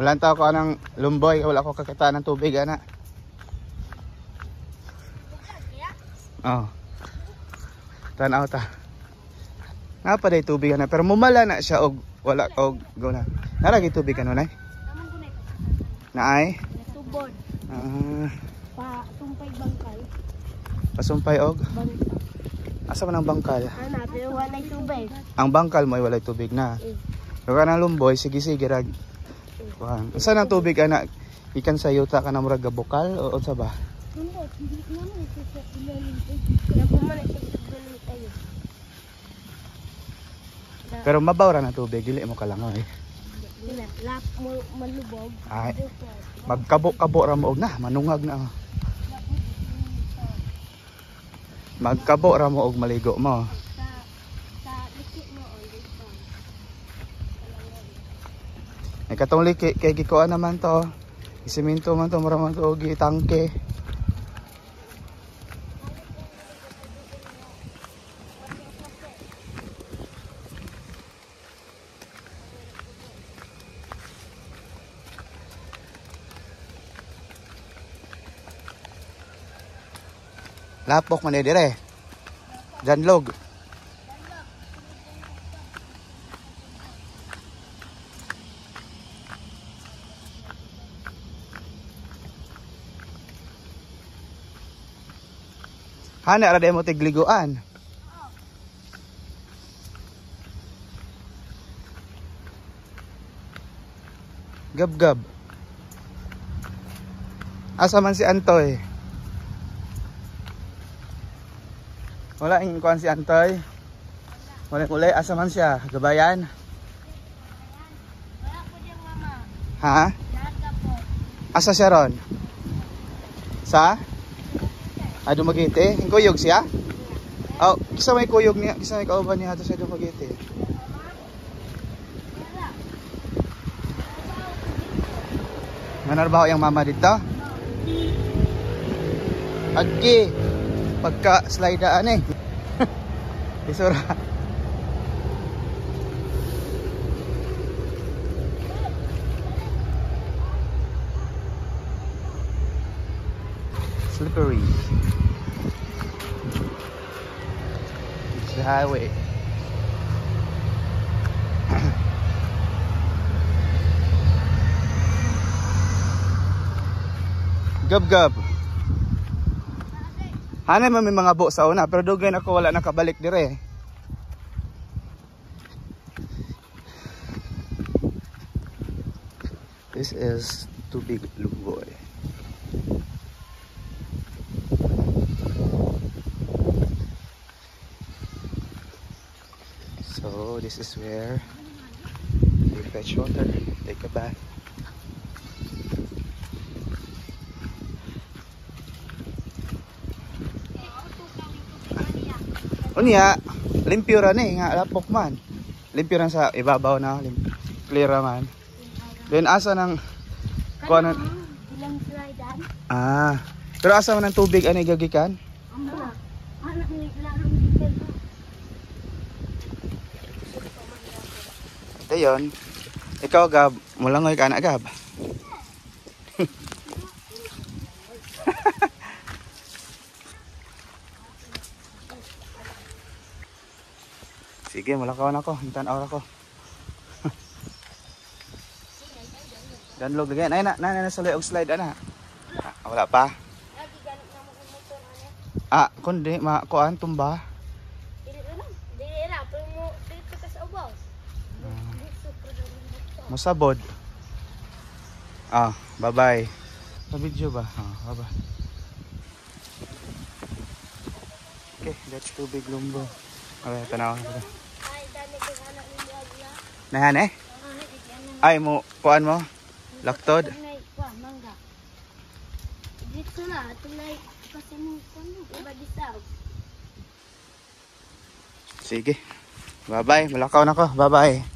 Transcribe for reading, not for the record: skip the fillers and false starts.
Walang tao ko ng lumboy, wala ko kakita ng tubig ana. Oh. Tanaw ta. Napa day tubig ana pero mumala na siya og wala og go na. Naragi tubig ano nay? Naay? Tubod. Pasumpay bangkal. Pasumpay og? Bangkal. Asa man ang bangkal? Ana, pero wala tubig. Ang bangkal mo ay walay tubig na. Pero kanang lumboy sige rag. Kuan. Saan ang tubig ana? Ikan sa yuta ka na murag gabukal o unsa ba? Hindi naman sa ilalim. Kaya man ilalim tayo. Pero mabaw ra na tubig, dili mo kalangoy. Lap mo malubog. Ay. Magkabo-kabo ra mo og na, manungag na. Magkabo ra mo og maligo mo. Sa likit mo o dito. Ay katong liki kay gikuan naman to. Isiminto man to mura man to og tangke. Lapok man dire. Janlog. Hana ra mo tigliguan. Gab-gab. Asa man si Antoy? Wala ing kuan si Antoy. Wala kulay asa man siya, gabayan. Wala po diyang mama. Ha? Daga po. Asa siya ron? Sa? Ay Dumaguete, ang kuyog siya? Oh, kisa may kuyog niya, kisa may kauban niya ato sa Dumaguete. Manarbaho yung mama dito? Agi, pagka slidaan eh. Isura. Slippery. It's the highway. Gab-gab. Hanay man may mga bo sa una pero dugay na ako wala nakabalik dire. This is Tubig Lumboy. So this is where we fetch water, take a bath. Unya, limpyo ra ni nga lapok man. Limpyo ra sa ibabaw na, clear ra man. Then asa nang kuan Ilang slidean? ah, pero asa man ang tubig ani gagikan? Amba. Anak ni larong detail. Ito yun. Ikaw Gab, mulangoy ka na Gab. Sige, mulakawan ako. Tanaw ako. Danlog lagi. Na sa og slide ana. Wala pa. Lagi ganit na mo ang motor ana. Kundi kuan tumba. Dili ra pero mo dito ka sa ubaw. Musabod. Bye-bye. Sa video ba? Bye-bye. Okay, that's Tubig Lumboy. Okay, tanaw. Ay, dami ko anak ni Agla. Nahan eh? Ay mo, kuan mo? Laktod? Mangga. Dito na, tulay kasi mo iba disaw. Sige. Bye-bye. Malakaw na ko. Bye-bye.